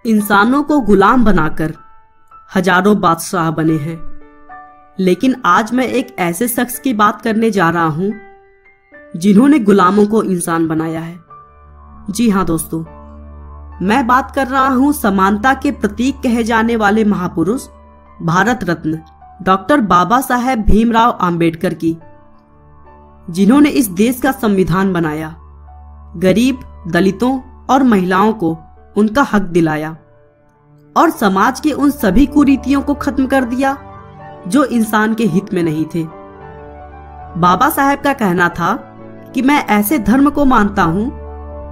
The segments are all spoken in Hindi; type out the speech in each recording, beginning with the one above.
इंसानों को गुलाम बनाकर हजारों बादशाह बने हैं, लेकिन आज मैं एक ऐसे शख्स की बात करने जा रहा हूं जिन्होंने गुलामों को इंसान बनाया है। जी हां दोस्तों, मैं बात कर रहा हूं समानता के प्रतीक कहे जाने वाले महापुरुष भारत रत्न डॉक्टर बाबा साहेब भीमराव अंबेडकर की, जिन्होंने इस देश का संविधान बनाया, गरीब, दलितों और महिलाओं को उनका हक दिलाया और समाज के उन सभी कुरीतियों को खत्म कर दिया जो इंसान के हित में नहीं थे। बाबा साहेब का कहना था कि मैं ऐसे धर्म को मानता हूं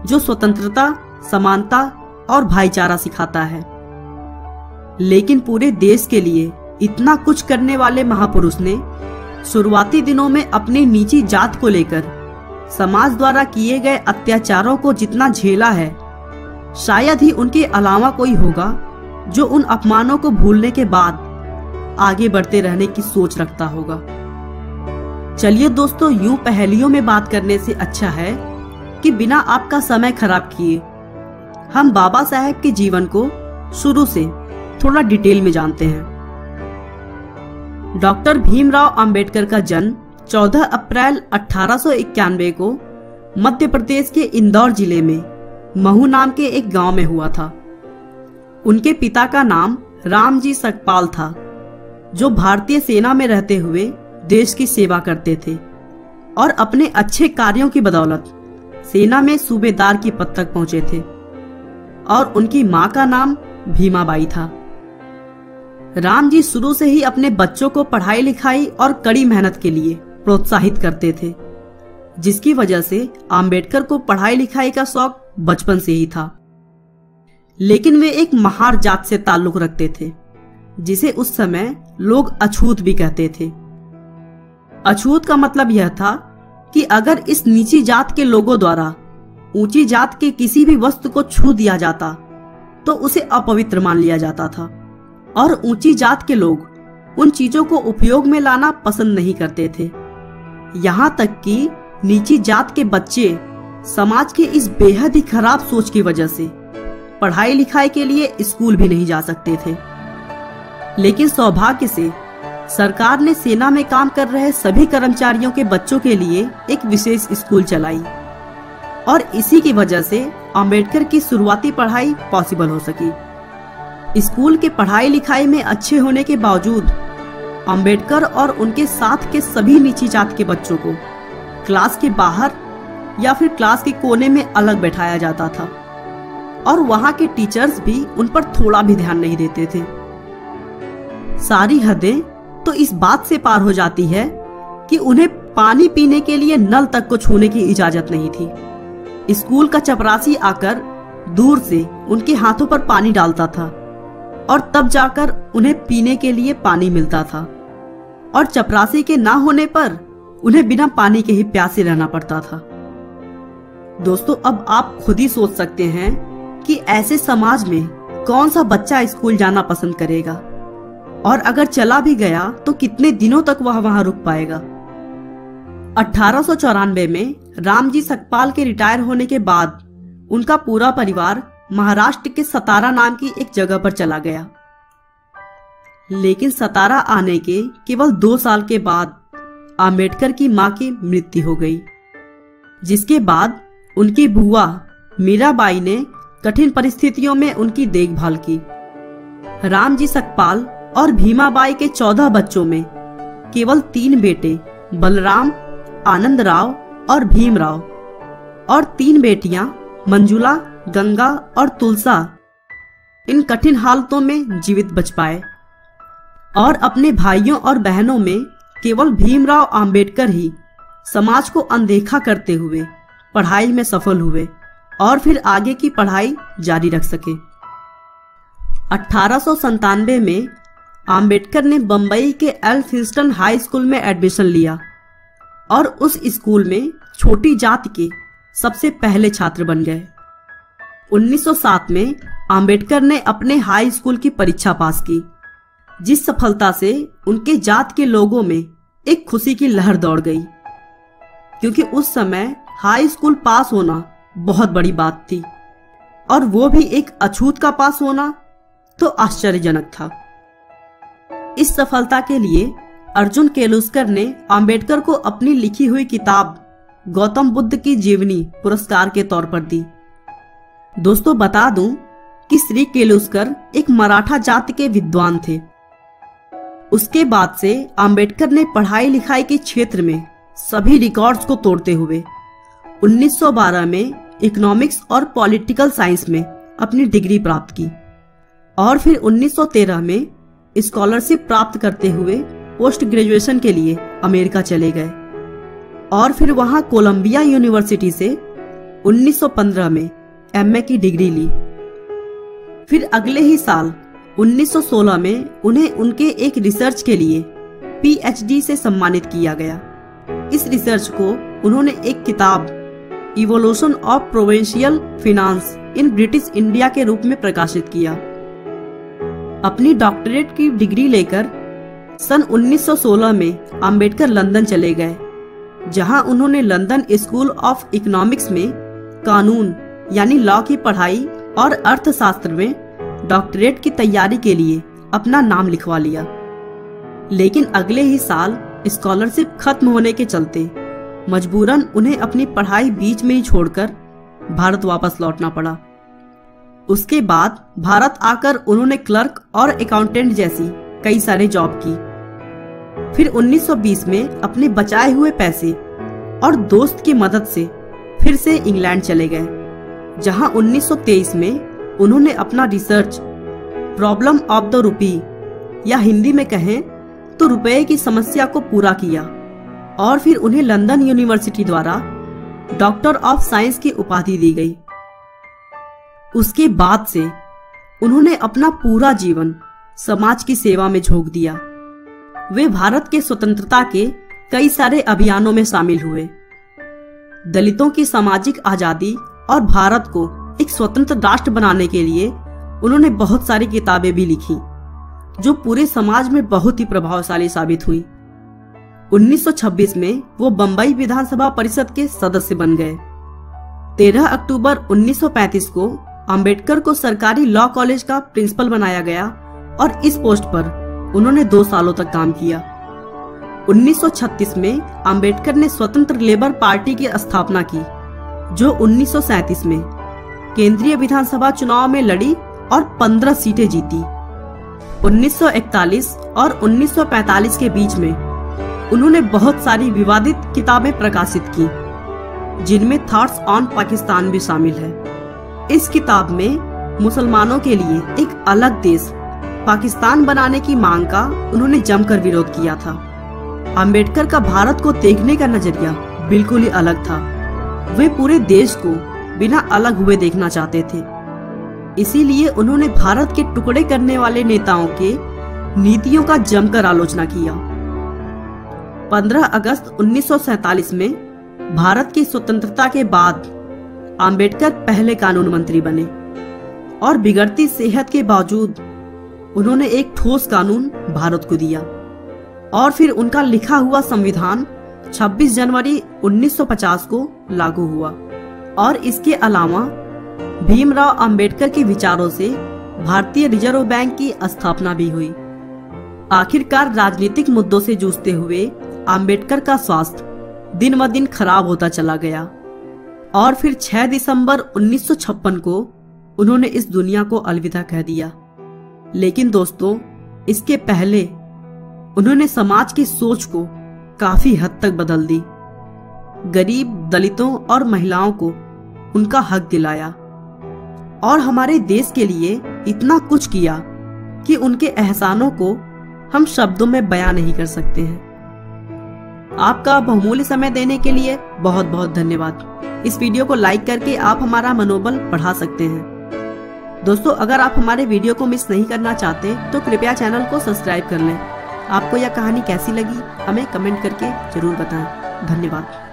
जो स्वतंत्रता, समानता और भाईचारा सिखाता है। लेकिन पूरे देश के लिए इतना कुछ करने वाले महापुरुष ने शुरुआती दिनों में अपनी नीची जात को लेकर समाज द्वारा किए गए अत्याचारों को जितना झेला है, शायद ही उनके अलावा कोई होगा जो उन अपमानों को भूलने के बाद आगे बढ़ते रहने की सोच रखता होगा। चलिए दोस्तों, यूं पहेलियों में बात करने से अच्छा है कि बिना आपका समय खराब किए हम बाबा साहेब के जीवन को शुरू से थोड़ा डिटेल में जानते हैं। डॉक्टर भीमराव अंबेडकर का जन्म 14 अप्रैल 1891 को मध्य प्रदेश के इंदौर जिले में महू नाम के एक गांव में हुआ था। उनके पिता का नाम रामजी सकपाल था, जो भारतीय सेना में रहते हुए देश की सेवा करते थे और अपने अच्छे कार्यों की बदौलत सेना में सूबेदार की पद तक पहुंचे थे। और उनकी मां का नाम भीमाबाई था। राम जी शुरू से ही अपने बच्चों को पढ़ाई लिखाई और कड़ी मेहनत के लिए प्रोत्साहित करते थे, जिसकी वजह से अंबेडकर को पढ़ाई लिखाई का शौक बचपन से ही था। लेकिन वे एक महार जात से ताल्लुक रखते थे, जिसे उस समय लोग अछूत भी कहते थे। अछूत का मतलब यह था कि अगर इस नीची जात के लोगों द्वारा ऊंची जात के किसी भी वस्तु को छू दिया जाता तो उसे अपवित्र मान लिया जाता था, और ऊंची जात के लोग उन चीजों को उपयोग में लाना पसंद नहीं करते थे। यहाँ तक कि नीची जात के बच्चे समाज के इस बेहद ही खराब सोच की वजह से पढ़ाई लिखाई के लिए स्कूल भी नहीं जा सकते थे। लेकिन सौभाग्य से सरकार ने सेना में काम कर रहे सभी कर्मचारियों के बच्चों के लिए एक विशेष स्कूल चलाई, और इसी की वजह से अंबेडकर की शुरुआती पढ़ाई पॉसिबल हो सकी। स्कूल के पढ़ाई लिखाई में अच्छे होने के बावजूद अंबेडकर और उनके साथ के सभी नीची जात के बच्चों को क्लास के बाहर या फिर क्लास के कोने में अलग बैठाया जाता था, और वहां के टीचर्स भी उन पर थोड़ा भी ध्यान नहीं देते थे। सारी हदें तो इस बात से पार हो जाती है कि उन्हें पानी पीने के लिए नल तक को छूने की इजाजत नहीं थी। स्कूल का चपरासी आकर दूर से उनके हाथों पर पानी डालता था, और तब जाकर उन्हें पीने के लिए पानी मिलता था, और चपरासी के ना होने पर उन्हें बिना पानी के ही प्यासे रहना पड़ता था। दोस्तों, अब आप खुद ही सोच सकते हैं कि ऐसे समाज में कौन सा बच्चा स्कूल जाना पसंद करेगा, और अगर चला भी गया तो कितने दिनों तक वह वहां रुक पाएगा। 1894 में रामजी सकपाल के रिटायर होने के बाद उनका पूरा परिवार महाराष्ट्र के सतारा नाम की एक जगह पर चला गया। लेकिन सतारा आने के केवल 2 साल के बाद अंबेडकर की मां की मृत्यु हो गई, जिसके बाद उनकी बुआ मीराबाई ने कठिन परिस्थितियों में उनकी देखभाल की। रामजी सकपाल और भीमाबाई के 14 बच्चों में केवल 3 बेटे बलराम, आनंदराव और भीमराव, और 3 बेटियां मंजुला, गंगा और तुलसा इन कठिन हालतों में जीवित बच पाए। और अपने भाइयों और बहनों में केवल भीमराव अंबेडकर ही समाज को अनदेखा करते हुए पढ़ाई में सफल हुए और फिर आगे की पढ़ाई जारी रख सके। 1897 में अंबेडकर ने बंबई के एल्फिंस्टन हाई स्कूल में एडमिशन लिया, और उस स्कूल में छोटी जात के सबसे पहले छात्र बन गए। 1907 में अंबेडकर ने अपने हाई स्कूल की परीक्षा पास की, जिस सफलता से उनके जात के लोगों में एक खुशी की लहर दौड़ गई, क्योंकि उस समय हाई स्कूल पास होना बहुत बड़ी बात थी। और वो भी एक अछूत का पास होना तो आश्चर्यजनक था। इस सफलता के लिए अर्जुन केलुस्कर ने अंबेडकर को अपनी लिखी हुई किताब गौतम बुद्ध की जीवनी पुरस्कार के तौर पर दी। दोस्तों बता दूं कि श्री केलुस्कर एक मराठा जाति के विद्वान थे। उसके बाद से अंबेडकर ने पढ़ाई लिखाई के क्षेत्र में सभी रिकॉर्ड्स को तोड़ते हुए 1912 में इकोनॉमिक्स और पॉलिटिकल साइंस में अपनी डिग्री प्राप्त की और फिर 1913 में स्कॉलरशिप प्राप्त करते हुए पोस्ट ग्रेजुएशन के लिए अमेरिका चले गए और फिर वहां कोलंबिया यूनिवर्सिटी से 1915 में एमए की डिग्री ली। फिर अगले ही साल 1916 में उन्हें उनके एक रिसर्च के लिए पीएचडी से सम्मानित किया गया। इस रिसर्च को उन्होंने एक किताब evolution of provincial finance in British India के रूप में प्रकाशित किया। अपनी डॉक्टरेट की डिग्री लेकर सन 1916 में अंबेडकर लंदन चले गए, जहां उन्होंने लंदन स्कूल ऑफ इकोनॉमिक्स में कानून यानी लॉ की पढ़ाई और अर्थशास्त्र में डॉक्टरेट की तैयारी के लिए अपना नाम लिखवा लिया। लेकिन अगले ही साल स्कॉलरशिप खत्म होने के चलते मजबूरन उन्हें अपनी पढ़ाई बीच में ही छोड़कर भारत वापस लौटना पड़ा। उसके बाद भारत आकर उन्होंने क्लर्क और अकाउंटेंट जैसी कई सारे जॉब की। फिर 1920 में अपने बचाए हुए पैसे और दोस्त की मदद से फिर से इंग्लैंड चले गए, जहां 1923 में उन्होंने अपना research problem of the rupee या हिंदी में कहें तो रुपए की समस्या को पूरा किया और फिर उन्हें लंदन यूनिवर्सिटी द्वारा डॉक्टर ऑफ साइंस की उपाधि दी गई। उसके बाद से उन्होंने अपना पूरा जीवन समाज की सेवा में झोंक दिया। वे भारत के स्वतंत्रता के कई सारे अभियानों में शामिल हुए। दलितों की सामाजिक आजादी और भारत को एक स्वतंत्र राष्ट्र बनाने के लिए उन्होंने बहुत सारी किताबें भी लिखी, जो पूरे समाज में बहुत ही प्रभावशाली साबित हुई। 1926 में वो बंबई विधानसभा परिषद के सदस्य बन गए। 13 अक्टूबर 1935 को अंबेडकर को सरकारी लॉ कॉलेज का प्रिंसिपल बनाया गया और इस पोस्ट पर उन्होंने 2 सालों तक काम किया। 1936 में अंबेडकर ने स्वतंत्र लेबर पार्टी की स्थापना की, जो 1937 में केंद्रीय विधानसभा चुनाव में लड़ी और 15 सीटें जीती। 1941 और 1945 के बीच में उन्होंने बहुत सारी विवादित किताबें प्रकाशित की, जिनमें थॉट्स ऑन पाकिस्तान भी शामिल है। इस किताब में मुसलमानों के लिए एक अलग देश पाकिस्तान बनाने की मांग का उन्होंने जमकर विरोध किया था। अंबेडकर का भारत को देखने का नजरिया बिल्कुल ही अलग था। वे पूरे देश को बिना अलग हुए देखना चाहते थे। इसीलिए उन्होंने भारत के टुकड़े करने वाले नेताओं के नीतियों का जमकर आलोचना किया। 15 अगस्त 1947 में भारत की स्वतंत्रता के बाद अंबेडकर पहले कानून मंत्री बने और बिगड़ती सेहत के बावजूद उन्होंने एक ठोस कानून भारत को दिया और फिर उनका लिखा हुआ संविधान 26 जनवरी 1950 को लागू हुआ। और इसके अलावा भीमराव अंबेडकर के विचारों से भारतीय रिजर्व बैंक की स्थापना भी हुई। आखिरकार राजनीतिक मुद्दों से जूझते हुए अंबेडकर का स्वास्थ्य दिन ब दिन खराब होता चला गया और फिर 6 दिसंबर 1956 को उन्होंने इस दुनिया को अलविदा कह दिया। लेकिन दोस्तों, इसके पहले उन्होंने समाज की सोच को काफी हद तक बदल दी। गरीब, दलितों और महिलाओं को उनका हक दिलाया और हमारे देश के लिए इतना कुछ किया कि उनके एहसानों को हम शब्दों में बयां नहीं कर सकते हैं। आपका बहुमूल्य समय देने के लिए बहुत बहुत धन्यवाद। इस वीडियो को लाइक करके आप हमारा मनोबल बढ़ा सकते हैं। दोस्तों, अगर आप हमारे वीडियो को मिस नहीं करना चाहते तो कृपया चैनल को सब्सक्राइब कर लें। आपको यह कहानी कैसी लगी हमें कमेंट करके जरूर बताएं। धन्यवाद।